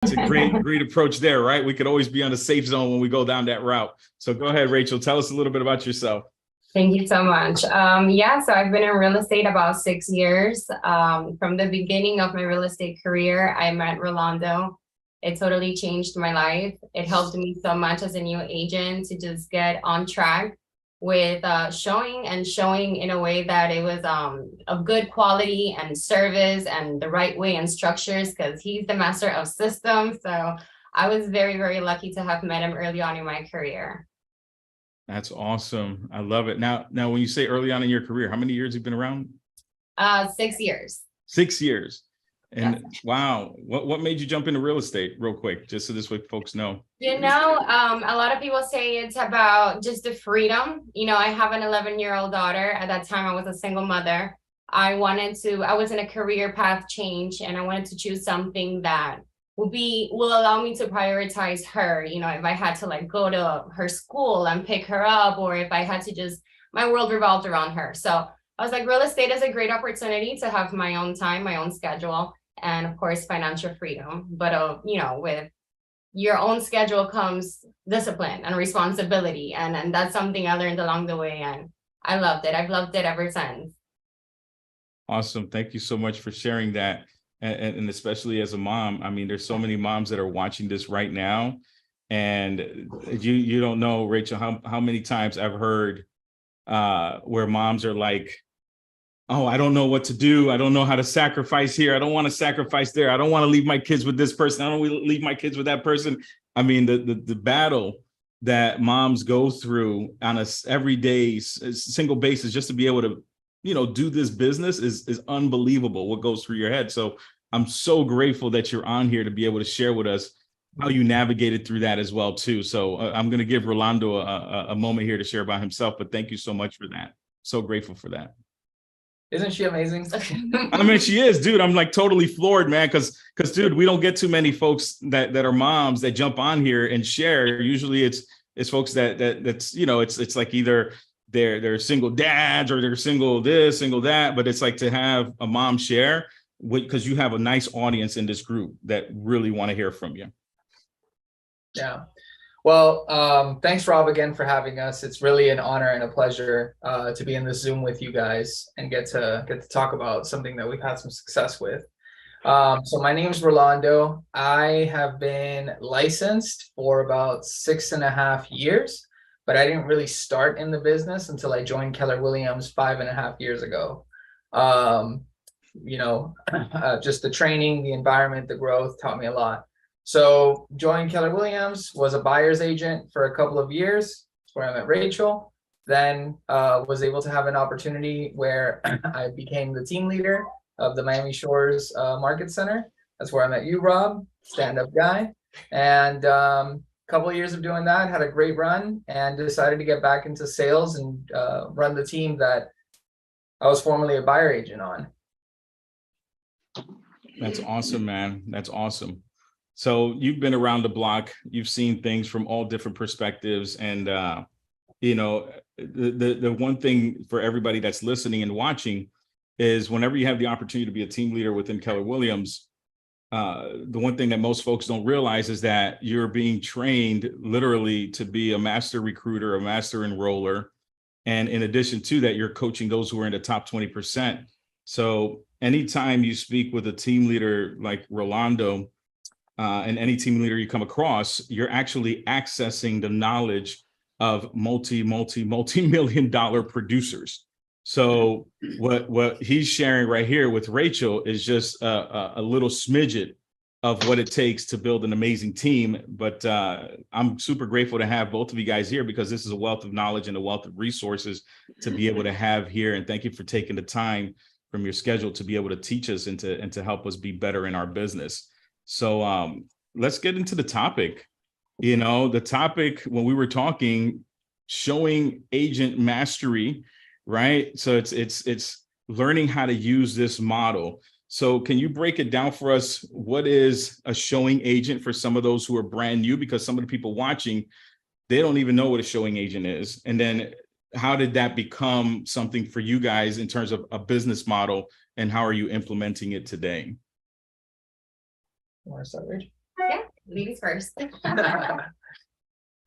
It's a great approach there, right? We could always be on the safe zone when we go down that route. So go ahead, Rachel, tell us a little bit about yourself. Thank you so much. Yeah, so I've been in real estate about 6 years. From the beginning of my real estate career, I met Rolando. It totally changed my life. It helped me so much as a new agent to just get on track with showing in a way that it was of good quality and service and the right way and structures, because he's the master of systems. So I was very, very lucky to have met him early on in my career. That's awesome. I love it. Now, when you say early on in your career, how many years have you been around? 6 years. 6 years. And Yes. wow, what made you jump into real estate real quick, just so this way folks know? A lot of people say it's about just the freedom. I have an 11-year-old daughter. At that time, I was a single mother. I was in a career path change, and I wanted to choose something that will allow me to prioritize her. If I had to go to her school and pick her up, or if I had to my world revolved around her. So I was like, real estate is a great opportunity to have my own time, my own schedule, and of course, financial freedom. But, with your own schedule comes discipline and responsibility. And that's something I learned along the way. And I loved it. I've loved it ever since. Awesome. Thank you so much for sharing that. And especially as a mom, I mean, there's so many moms that are watching this right now. And you don't know, Rachel, how many times I've heard where moms are like, oh, I don't know what to do. I don't know how to sacrifice here. I don't want to sacrifice there. I don't want to leave my kids with this person. I don't want to leave my kids with that person. I mean, the battle that moms go through on a everyday single basis just to be able to, do this business is unbelievable what goes through your head. So I'm so grateful that you're on here to be able to share with us how you navigated through that as well, too. So I'm going to give Rolando a moment here to share about himself, but thank you so much for that. So grateful for that. Isn't she amazing? I mean, she is, dude. I'm like totally floored, man. Because dude, we don't get too many folks that are moms that jump on here and share. Usually it's folks that's, it's like either they're single dads or they're single this, single that. But it's like to have a mom share because you have a nice audience in this group that really want to hear from you. Yeah. Well, thanks, Rob, again for having us. It's really an honor and a pleasure to be in this Zoom with you guys and get to talk about something that we've had some success with. So my name is Rolando. I have been licensed for about 6.5 years, but I didn't really start in the business until I joined Keller Williams 5.5 years ago. Just the training, the environment, the growth taught me a lot. So joined Keller Williams, was a buyer's agent for a couple of years. That's where I met Rachel. Then was able to have an opportunity where I became the team leader of the Miami Shores Market Center. That's where I met you, Rob, stand-up guy. And a couple of years of doing that, had a great run and decided to get back into sales and run the team that I was formerly a buyer agent on. That's awesome, man. That's awesome. So you've been around the block, you've seen things from all different perspectives. And, the one thing for everybody that's listening and watching is whenever you have the opportunity to be a team leader within Keller Williams, the one thing that most folks don't realize is that you're being trained literally to be a master recruiter, a master enroller. And in addition to that, you're coaching those who are in the top 20%. So anytime you speak with a team leader like Rolando, and any team leader you come across, you're actually accessing the knowledge of multi-million dollar producers. So what he's sharing right here with Rachel is just a little smidget of what it takes to build an amazing team. But I'm super grateful to have both of you guys here because this is a wealth of knowledge and a wealth of resources to be able to have here. And thank you for taking the time from your schedule to be able to teach us and to help us be better in our business. So let's get into the topic. The topic when we were talking, showing agent mastery, right? So it's learning how to use this model. So can you break it down for us? What is a showing agent for some of those who are brand new? Because some of the people watching, they don't even know what a showing agent is. And then how did that become something for you guys in terms of a business model, and how are you implementing it today? You want to start, Rach? Yeah. ladies first.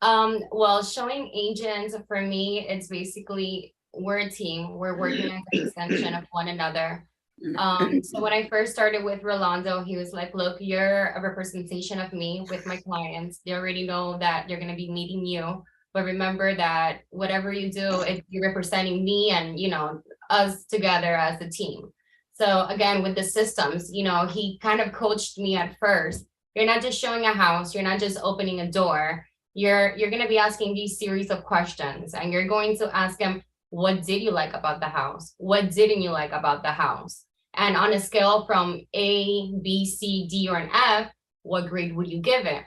Well, showing agents for me, it's basically we're a team. We're working as an extension of one another. So when I first started with Rolando, he was like, look, you're a representation of me with my clients. They already know that they're gonna be meeting you. But remember that whatever you do, you're representing me and us together as a team. So again, with the systems, he kind of coached me at first. You're not just showing a house, you're not just opening a door. You're gonna be asking these series of questions, and you're going to ask him, what did you like about the house? What didn't you like about the house? And on a scale from A, B, C, D, or an F, what grade would you give it?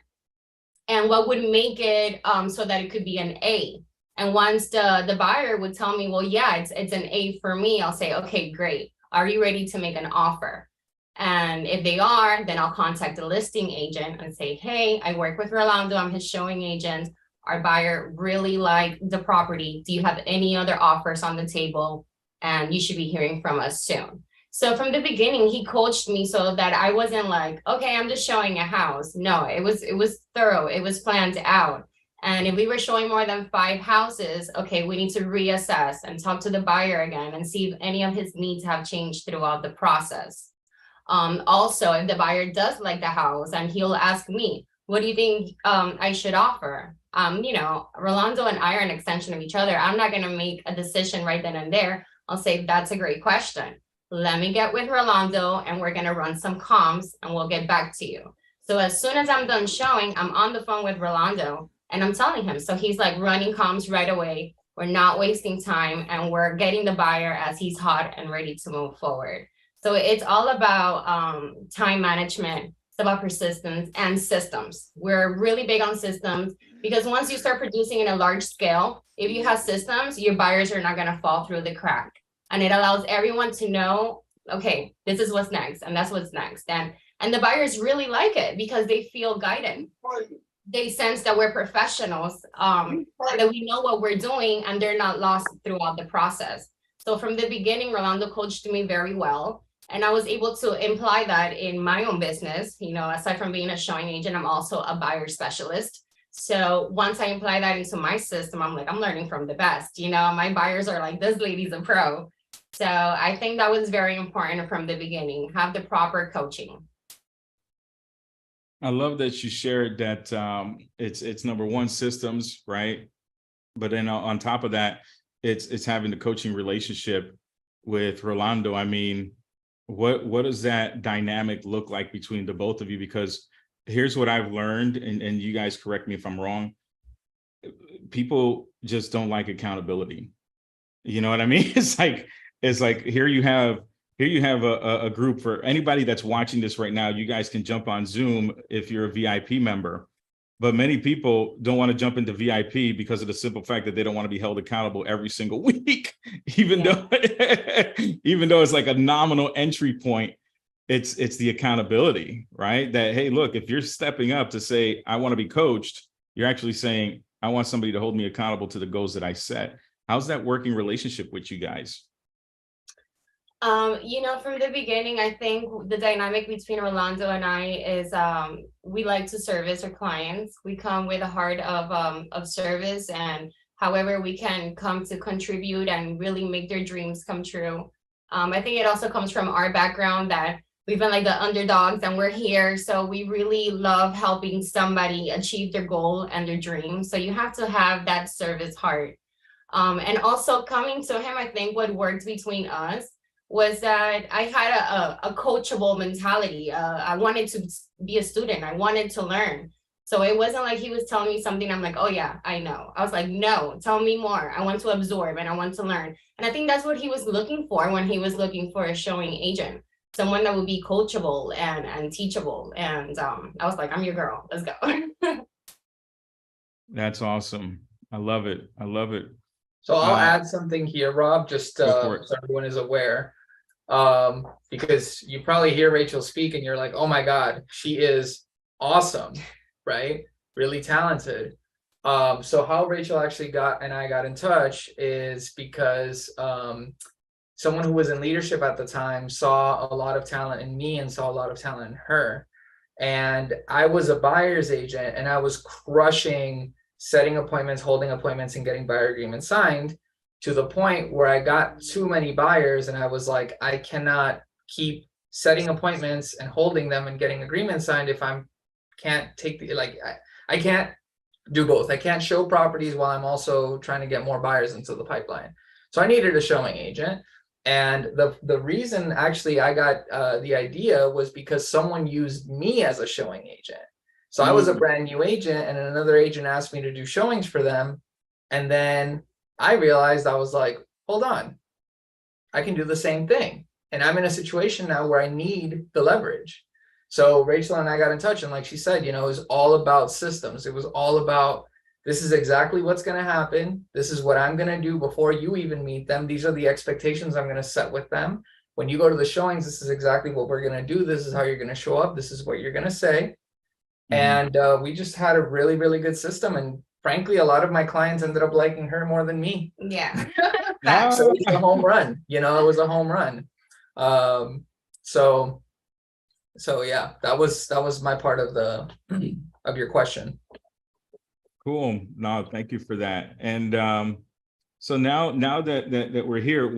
And what would make it so that it could be an A? And once the buyer would tell me, well, yeah, it's an A for me, I'll say, okay, great. Are you ready to make an offer? And if they are, then I'll contact the listing agent and say, hey, I work with Rolando, I'm his showing agent. Our buyer really liked the property. Do you have any other offers on the table? And you should be hearing from us soon. So from the beginning, he coached me so that I wasn't like, okay, I'm just showing a house. No, it was thorough. It was planned out. And if we were showing more than 5 houses, okay, we need to reassess and talk to the buyer again and see if any of his needs have changed throughout the process. Also, if the buyer does like the house, and he'll ask me, what do you think I should offer? Rolando and I are an extension of each other. I'm not going to make a decision right then and there. I'll say, that's a great question. Let me get with Rolando and we're going to run some comms and we'll get back to you. So as soon as I'm done showing, I'm on the phone with Rolando and I'm telling him. So he's like running comms right away. We're not wasting time and we're getting the buyer as he's hot and ready to move forward. So it's all about time management. It's about persistence and systems. We're really big on systems because once you start producing in a large scale, if you have systems, your buyers are not going to fall through the crack. And it allows everyone to know, okay, this is what's next, and that's what's next. And the buyers really like it because they feel guided. They sense that we're professionals, that we know what we're doing, and they're not lost throughout the process. So from the beginning, Rolando coached me very well. And I was able to imply that in my own business. Aside from being a showing agent, I'm also a buyer specialist. So once I apply that into my system, I'm like, I'm learning from the best. My buyers are like, this lady's a pro. So I think that was very important from the beginning, have the proper coaching. I love that you shared that it's number one, systems, right? But then on top of that, it's having the coaching relationship with Rolando. I mean, what does that dynamic look like between the both of you? Because here's what I've learned, and you guys correct me if I'm wrong. People just don't like accountability. You know what I mean? It's like here you have a group. For anybody that's watching this right now, you guys can jump on Zoom if you're a VIP member. But many people don't want to jump into VIP because of the simple fact that they don't want to be held accountable every single week, even though it's like a nominal entry point. It's the accountability, right? That, hey, look, if you're stepping up to say, I want to be coached, you're actually saying, I want somebody to hold me accountable to the goals that I set. How's that working relationship with you guys? From the beginning, I think the dynamic between Rolando and I is we like to service our clients. We come with a heart of service, and however we can come to contribute and really make their dreams come true. I think it also comes from our background that we've been like the underdogs and we're here. So we really love helping somebody achieve their goal and their dream. So you have to have that service heart. And also coming to him, I think what worked between us was that I had a coachable mentality. I wanted to be a student. I wanted to learn. So it wasn't like he was telling me something. I'm like, oh yeah, I know. I was like, no, tell me more. I want to absorb and I want to learn. And I think that's what he was looking for when he was looking for a showing agent, someone that would be coachable and teachable. And I was like, I'm your girl. Let's go. That's awesome. I love it. I love it. So I'll add something here, Rob, just so everyone is aware. Because you probably hear Rachel speak and you're like, oh my God, she is awesome, right? Really talented. So how Rachel actually got in touch is because someone who was in leadership at the time saw a lot of talent in me and saw a lot of talent in her. And I was a buyer's agent, and I was crushing setting appointments, holding appointments, and getting buyer agreements signed, to the point where I got too many buyers, and I was like, I cannot keep setting appointments and holding them and getting agreements signed if I can't take the, like, I can't do both. I can't show properties while I'm also trying to get more buyers into the pipeline. So I needed a showing agent. And the reason actually I got the idea was because someone used me as a showing agent. So I was a brand new agent, and another agent asked me to do showings for them. And then I realized, I was like, hold on, I can do the same thing. And I'm in a situation now where I need the leverage. So Rachel and I got in touch, and like she said, you know, it was all about systems. It was all about, this is exactly what's going to happen. This is what I'm going to do before you even meet them. These are the expectations I'm going to set with them. When you go to the showings, this is exactly what we're going to do. This is how you're going to show up. This is what you're going to say. And we just had a really, really good system. And frankly, a lot of my clients ended up liking her more than me. Yeah. So it was a home run, you know, it was a home run. So yeah, that was my part of the, of your question. Cool. No, thank you for that. And so now that we're here,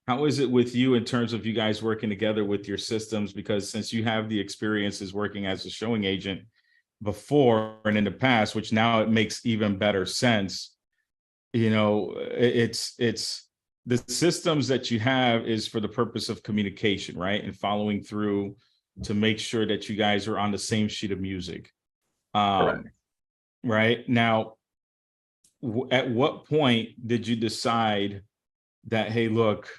how is it with you in terms of you guys working together with your systems? Because since you have the experiences working as a showing agent before and in the past, which now it makes even better sense, you know, it's the systems that you have is for the purpose of communication, right? And following through to make sure that you guys are on the same sheet of music. Right now, at what point did you decide that, hey, look,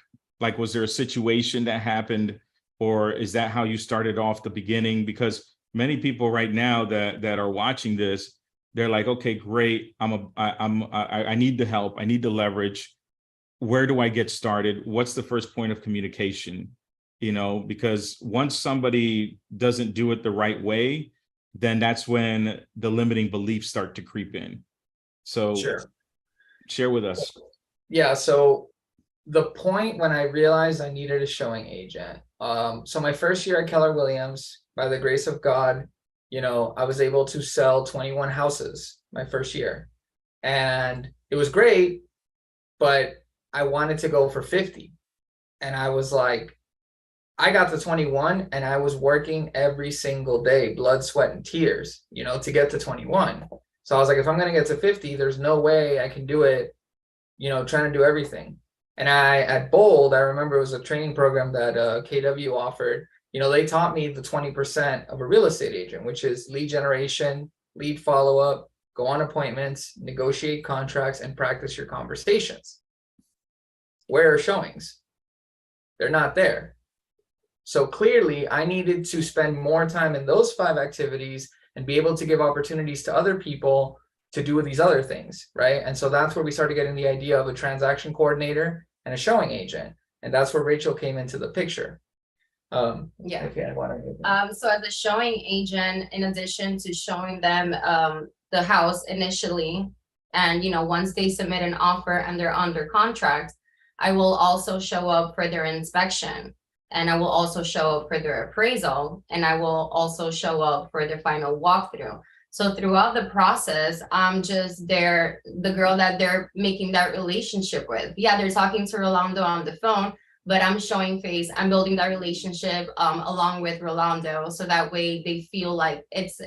like, was there a situation that happened, or is that how you started off the beginning? Because many people right now that are watching this, they're like, okay, great, I need the help, I need the leverage. Where do I get started? What's the first point of communication? You know, because once somebody doesn't do it the right way, then that's when the limiting beliefs start to creep in. So Sure. Share with us. Yeah, so the point when I realized I needed a showing agent. So my first year at Keller Williams, by the grace of God, you know, I was able to sell 21 houses my first year. And it was great, but I wanted to go for 50. And I was like, I got to 21 and I was working every single day, blood, sweat, and tears, you know, to get to 21. So I was like, if I'm going to get to 50, there's no way I can do it, you know, trying to do everything. And at Bold, I remember it was a training program that KW offered. You know, they taught me the 20% of a real estate agent, which is lead generation, lead follow-up, go on appointments, negotiate contracts, and practice your conversations. Where are showings? They're not there. So clearly, I needed to spend more time in those 5 activities and be able to give opportunities to other people to do these other things, right? And so that's where we started getting the idea of a transaction coordinator and a showing agent. And that's where Rachel came into the picture. Yeah. Okay, So as a showing agent, in addition to showing them the house initially, and you know, once they submit an offer and they're under contract, I will also show up for their inspection. And I will also show up for their appraisal, and I will also show up for their final walkthrough. So throughout the process, I'm just the girl that they're making that relationship with. Yeah, they're talking to Rolando on the phone, but I'm showing face, I'm building that relationship along with Rolando. So that way they feel like it's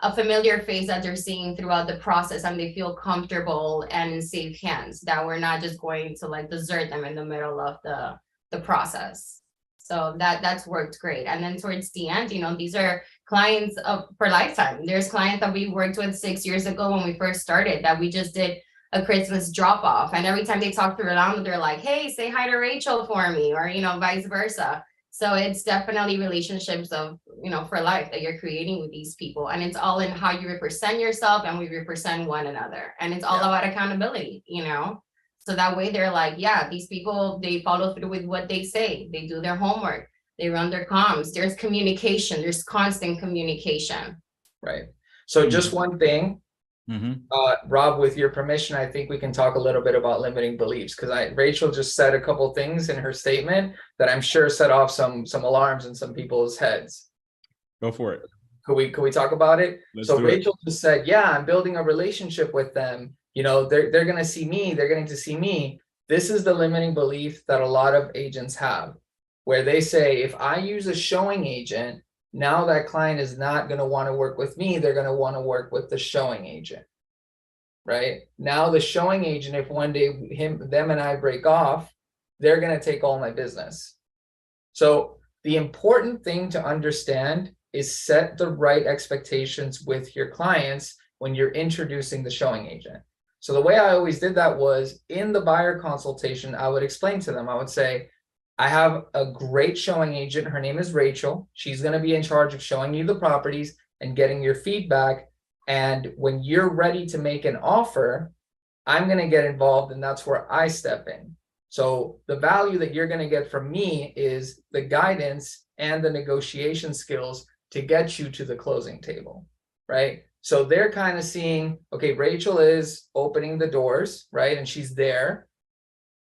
a familiar face that they're seeing throughout the process, and they feel comfortable and in safe hands, that we're not just going to like desert them in the middle of the process. So that's worked great. And then towards the end, you know, these are clients for lifetime. There's clients that we worked with 6 years ago when we first started that we just did a Christmas drop off. And every time they talk to Rolando, they're like, hey, say hi to Rachel for me, or, you know, vice versa. So it's definitely relationships of, you know, for life that you're creating with these people. And it's all in how you represent yourself and we represent one another. And it's all about accountability, you know? So that way they're like, yeah, these people, they follow through with what they say. They do their homework. They run their comms. There's communication. There's constant communication. Right. So just one thing, Rob, with your permission, I think we can talk a little bit about limiting beliefs, because Rachel just said a couple things in her statement that I'm sure set off some alarms in some people's heads. Go for it. Could we talk about it? Let's So do it. Rachel just said, yeah, I'm building a relationship with them. You know, they're gonna see me, they're getting to see me. This is the limiting belief that a lot of agents have, where they say, if I use a showing agent, now that client is not gonna want to work with me, they're gonna want to work with the showing agent. Right? Now the showing agent, if one day them and I break off, they're gonna take all my business. So the important thing to understand is set the right expectations with your clients when you're introducing the showing agent. So the way I always did that was in the buyer consultation, I would explain to them, I would say, I have a great showing agent. Her name is Rachel. She's going to be in charge of showing you the properties and getting your feedback. And when you're ready to make an offer, I'm going to get involved, and that's where I step in. So the value that you're going to get from me is the guidance and the negotiation skills to get you to the closing table, right? So they're kind of seeing, okay, Rachel is opening the doors, right? And she's there,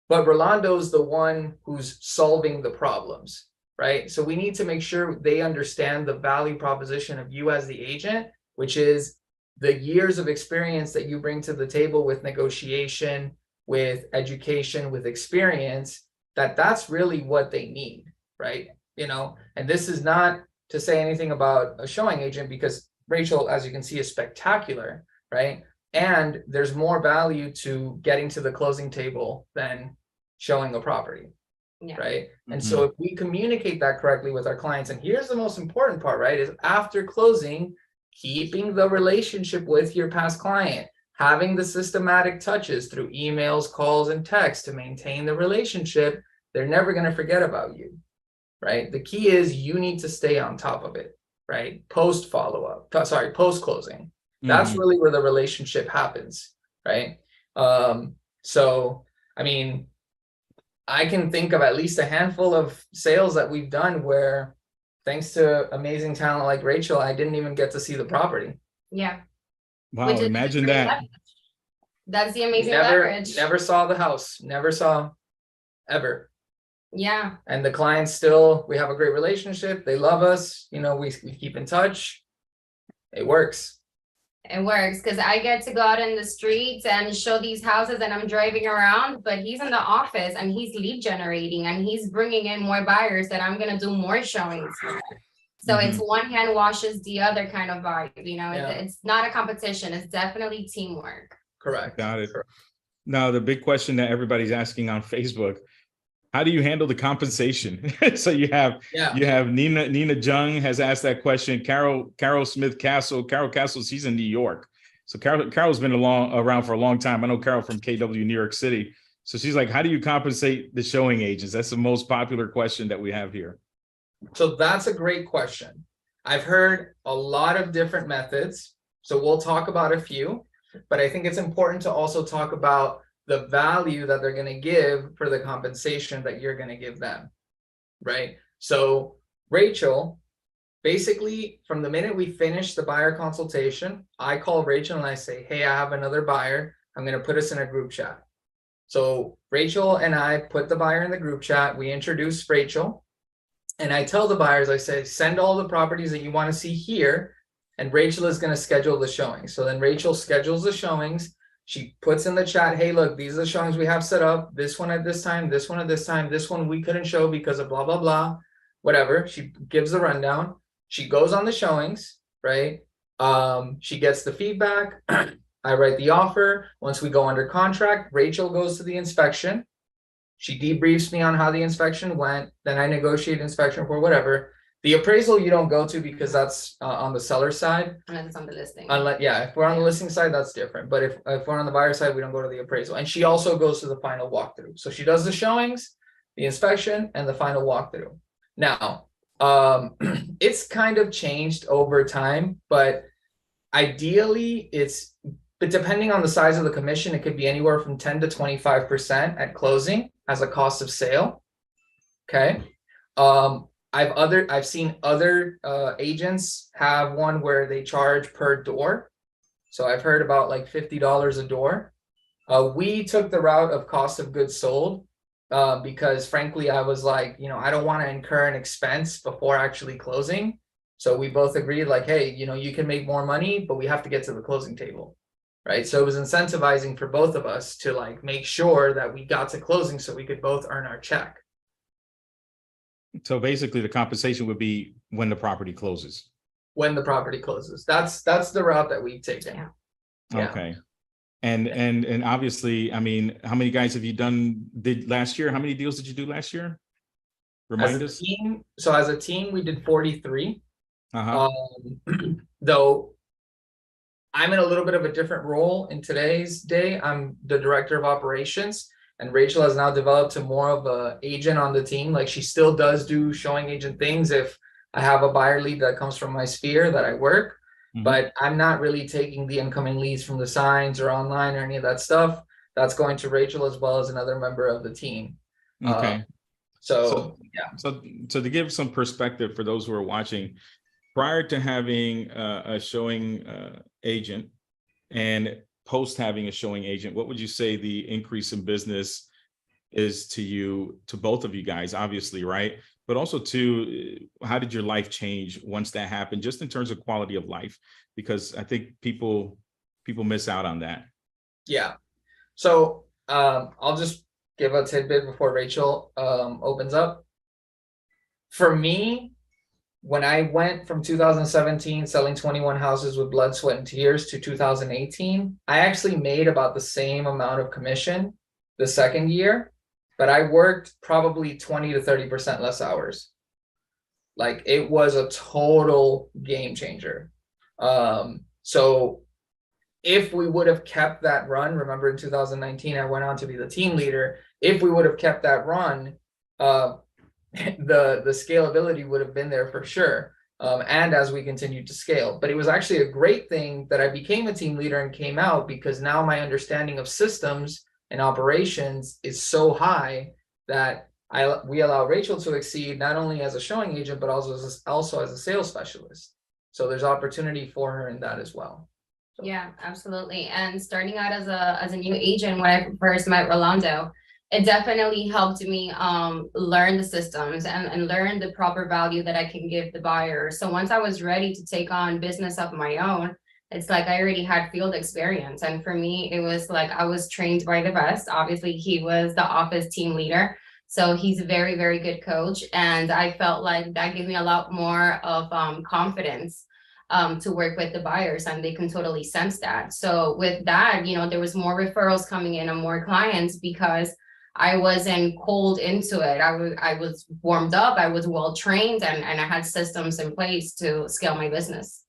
but Rolando's the one who's solving the problems, right? So we need to make sure they understand the value proposition of you as the agent, which is the years of experience that you bring to the table with negotiation, with education, with experience, that's really what they need, right? You know, and this is not to say anything about a showing agent, because Rachel, as you can see, is spectacular, right? And there's more value to getting to the closing table than showing a property, right? And so if we communicate that correctly with our clients, and here's the most important part, right, is after closing, keeping the relationship with your past client, having the systematic touches through emails, calls, and texts to maintain the relationship. They're never going to forget about you, right? The key is you need to stay on top of it, right? Post closing. That's really where the relationship happens, right? So, I mean, I can think of at least a handful of sales that we've done where, thanks to amazing talent like Rachel, I didn't even get to see the property. Yeah. Wow, imagine that. That's the amazing leverage. Never saw the house, never saw ever. Yeah. And the clients still, we have a great relationship. They love us. You know, we keep in touch. It works. It works because I get to go out in the streets and show these houses, and I'm driving around, but he's in the office and he's lead generating and he's bringing in more buyers that I'm going to do more showings. So it's one hand washes the other kind of vibe, you know, it's not a competition. It's definitely teamwork. Correct. Got it. Now, the big question that everybody's asking on Facebook, how do you handle the compensation? So you have Nina Jung has asked that question. Carol Smith Castle, she's in New York. So Carol's been around for a long time. I know Carol from KW New York City. So she's like, how do you compensate the showing agents? That's the most popular question that we have here. So that's a great question. I've heard a lot of different methods. So we'll talk about a few, but I think it's important to also talk about the value that they're going to give for the compensation that you're going to give them, right? So Rachel, basically from the minute we finish the buyer consultation, I call Rachel and I say, hey, I have another buyer. I'm going to put us in a group chat. So Rachel and I put the buyer in the group chat. We introduce Rachel. And I tell the buyers, I say, send all the properties that you want to see here, and Rachel is going to schedule the showings. So then Rachel schedules the showings. She puts in the chat, hey, look, these are the showings we have set up. This one at this time, this one at this time, this one we couldn't show because of blah, blah, blah, whatever. She gives the rundown. She goes on the showings, right? She gets the feedback. I write the offer. Once we go under contract, Rachel goes to the inspection. She debriefs me on how the inspection went. Then I negotiate inspection for whatever. The appraisal you don't go to because that's on the seller side. Unless it's on the listing. If we're on the listing side, that's different. But if we're on the buyer side, we don't go to the appraisal. And she also goes to the final walkthrough. So she does the showings, the inspection, and the final walkthrough. Now, it's kind of changed over time, but ideally but depending on the size of the commission, it could be anywhere from 10 to 25% at closing as a cost of sale. Okay. I've seen other agents have one where they charge per door. So I've heard about like $50 a door. We took the route of cost of goods sold because frankly, I was like, I don't want to incur an expense before actually closing. So we both agreed like, hey, you can make more money, but we have to get to the closing table. Right. So it was incentivizing for both of us to like make sure that we got to closing so we could both earn our check. So basically the compensation would be when the property closes. When the property closes. That's the route that we've taken. Yeah. Yeah. Okay. And obviously, I mean, how many guys have you did last year? How many deals did you do last year? Remind us. So as a team, we did 43. Uh-huh. Though I'm in a little bit of a different role in today's day. I'm the director of operations, and Rachel has now developed to more of a agent on the team. Like she still does do showing agent things if I have a buyer lead that comes from my sphere that I work, but I'm not really taking the incoming leads from the signs or online or any of that stuff. That's going to Rachel as well as another member of the team. Okay. So yeah. So to give some perspective for those who are watching, prior to having a showing agent and post having a showing agent, what would you say the increase in business is to both of you guys, obviously, right? But also how did your life change once that happened, just in terms of quality of life? Because I think people miss out on that. Yeah. So I'll just give a tidbit before Rachel opens up. For me, when I went from 2017 selling 21 houses with blood, sweat, and tears to 2018, I actually made about the same amount of commission the second year, but I worked probably 20 to 30% less hours. Like it was a total game changer. So if we would have kept that run, remember in 2019, I went on to be the team leader. If we would have kept that run, the scalability would have been there for sure. And as we continued to scale, but it was actually a great thing that I became a team leader and came out, because now my understanding of systems and operations is so high that we allow Rachel to exceed not only as a showing agent, but also as a sales specialist. So there's opportunity for her in that as well. Yeah, absolutely. And starting out as a new agent, when I first met Rolando, it definitely helped me learn the systems and learn the proper value that I can give the buyer. So once I was ready to take on business of my own, it's like I already had field experience. And for me, it was like I was trained by the best. Obviously, he was the office team leader. So he's a very, very good coach. And I felt like that gave me a lot more of confidence to work with the buyers, and they can totally sense that. So with that, there was more referrals coming in and more clients because I wasn't cold into it. I was warmed up, I was well trained, and I had systems in place to scale my business.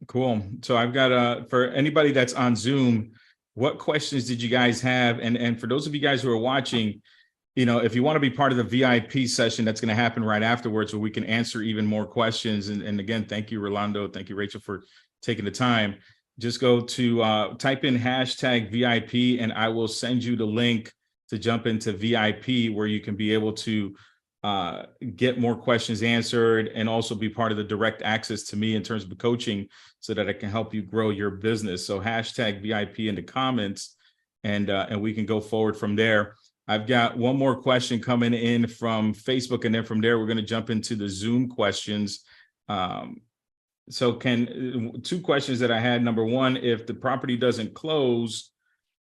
Cool. So I've got for anybody that's on Zoom, what questions did you guys have? And for those of you guys who are watching, if you want to be part of the VIP session, that's going to happen right afterwards, where we can answer even more questions. And again, thank you, Rolando. Thank you, Rachel, for taking the time. Just go to type in #VIP, and I will send you the link to jump into VIP, where you can be able to get more questions answered and also be part of the direct access to me in terms of coaching, so that I can help you grow your business. So #VIP in the comments, and we can go forward from there. I've got one more question coming in from Facebook, and then from there, we're going to jump into the Zoom questions. So two questions that I had. Number one, if the property doesn't close,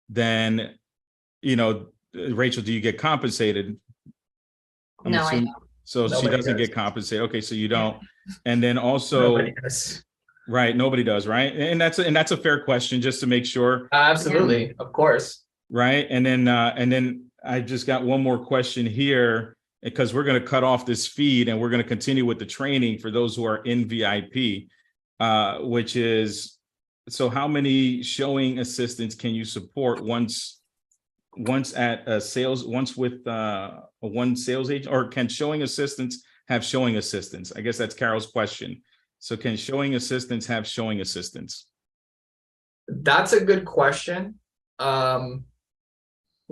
then, Rachel, do you get compensated? No, I don't. So she doesn't get compensated. Okay, so you don't. And then also, nobody does. Right, nobody does, right? And that's a fair question, just to make sure. Absolutely, of course. Right, and then I just got one more question here, because we're going to cut off this feed and we're going to continue with the training for those who are in VIP, which is, so how many showing assistants can you support once at a sales, once with one sales agent, or can showing assistants have showing assistants? I guess that's Carol's question. So can showing assistants have showing assistants? That's a good question.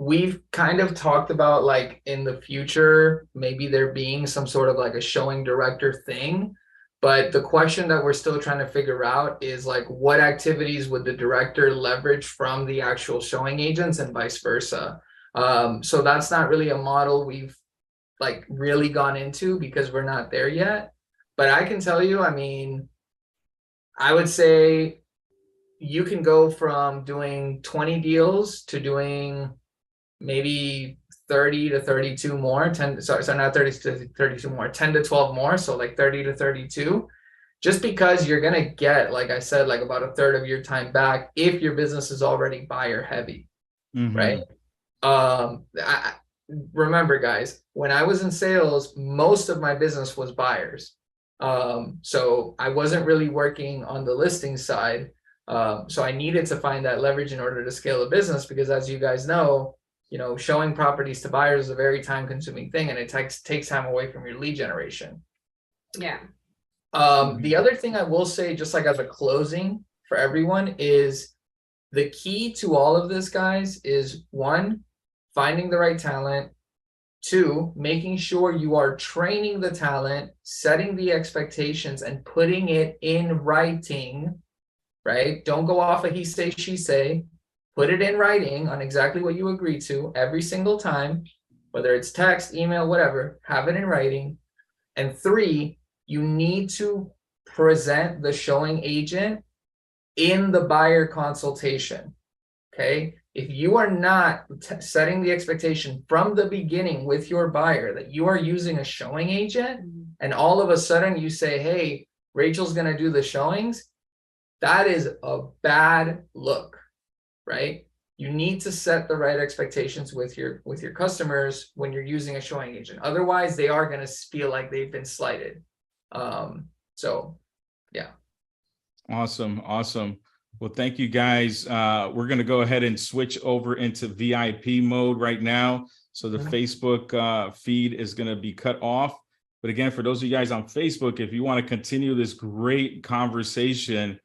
We've kind of talked about, like, in the future, maybe there being some sort of like a showing director thing. But the question that we're still trying to figure out is, like, what activities would the director leverage from the actual showing agents and vice versa. So that's not really a model we've like really gone into, because we're not there yet. But I can tell you, I mean, I would say you can go from doing 20 deals to doing maybe 30 to 32 more, 10, sorry, not 30 to 32 more, 10 to 12 more. So like 30 to 32, just because you're going to get, like I said, like about a third of your time back if your business is already buyer heavy, right? Remember guys, when I was in sales, most of my business was buyers. So I wasn't really working on the listing side. So I needed to find that leverage in order to scale a business, because as you guys know, showing properties to buyers is a very time consuming thing, and it takes time away from your lead generation. Yeah. The other thing I will say, just like as a closing for everyone, is the key to all of this, guys, is 1, finding the right talent. 2, making sure you are training the talent, setting the expectations, and putting it in writing, right? Don't go off of he say, she say. Put it in writing on exactly what you agree to every single time, whether it's text, email, whatever, have it in writing. And 3, you need to present the showing agent in the buyer consultation, okay? If you are not setting the expectation from the beginning with your buyer that you are using a showing agent, and all of a sudden you say, hey, Rachel's going to do the showings, that is a bad look, right? You need to set the right expectations with your customers when you're using a showing agent. Otherwise, they are going to feel like they've been slighted. So, yeah. Awesome. Well, thank you guys. We're going to go ahead and switch over into VIP mode right now. So the Facebook feed is going to be cut off. But again, for those of you guys on Facebook, if you want to continue this great conversation,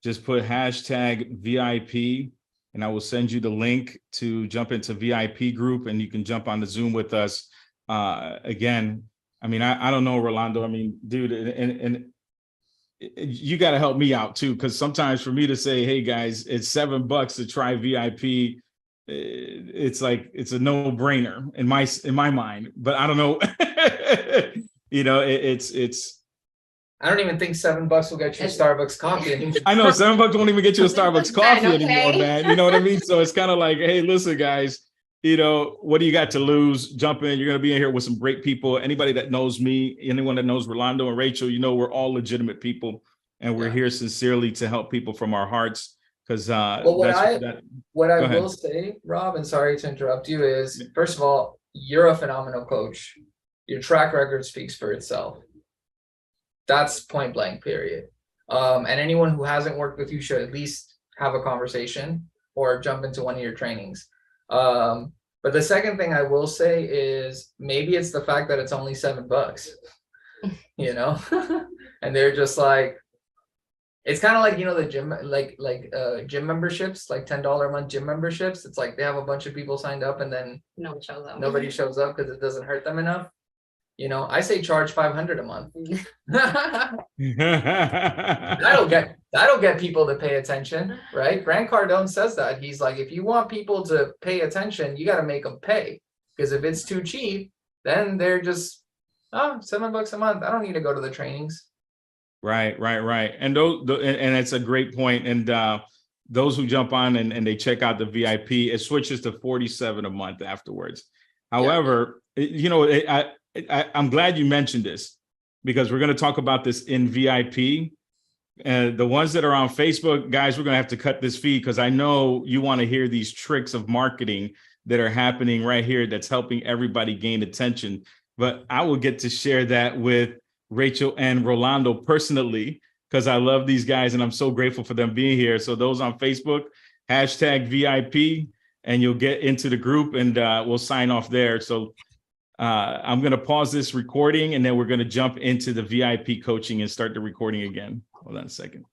just put hashtag VIP, and I will send you the link to jump into VIP group, and you can jump on the Zoom with us. Again, I mean, I don't know, Rolando. I mean, dude, and you got to help me out too, because sometimes for me to say, hey guys, it's $7 to try VIP, it's like it's a no-brainer in my mind. But I don't know, it's. I don't even think $7 will get you a Starbucks coffee anymore. I know $7 won't even get you a Starbucks coffee Okay. anymore, man. You know what I mean? So it's kind of like, hey, listen, guys, what do you got to lose? Jump in. You're going to be in here with some great people. Anybody that knows me, anyone that knows Rolando and Rachel, we're all legitimate people, and we're here sincerely to help people from our hearts. Because what I will say, Rob, and sorry to interrupt you, is first of all, you're a phenomenal coach. Your track record speaks for itself. That's point blank, period. And anyone who hasn't worked with you should at least have a conversation or jump into one of your trainings. But the second thing I will say is maybe it's the fact that it's only $7, and they're just like, it's kind of like, the gym, like gym memberships, like $10 a month gym memberships. It's like they have a bunch of people signed up and then nobody shows up because it doesn't hurt them enough. I say charge $500 a month. that'll get people to pay attention, right? Grant Cardone says that. He's like, if you want people to pay attention, you got to make them pay, because if it's too cheap, then they're just, $7 a month. I don't need to go to the trainings. Right. And and it's a great point. And those who jump on and they check out the VIP, it switches to $47 a month afterwards. However, I'm glad you mentioned this, because we're going to talk about this in VIP. And the ones that are on Facebook, guys, we're going to have to cut this feed, because I know you want to hear these tricks of marketing that are happening right here that's helping everybody gain attention. But I will get to share that with Rachel and Rolando personally, because I love these guys and I'm so grateful for them being here. So those on Facebook, hashtag VIP, and you'll get into the group, and we'll sign off there. So I'm going to pause this recording, and then we're going to jump into the VIP coaching and start the recording again. Hold on a second.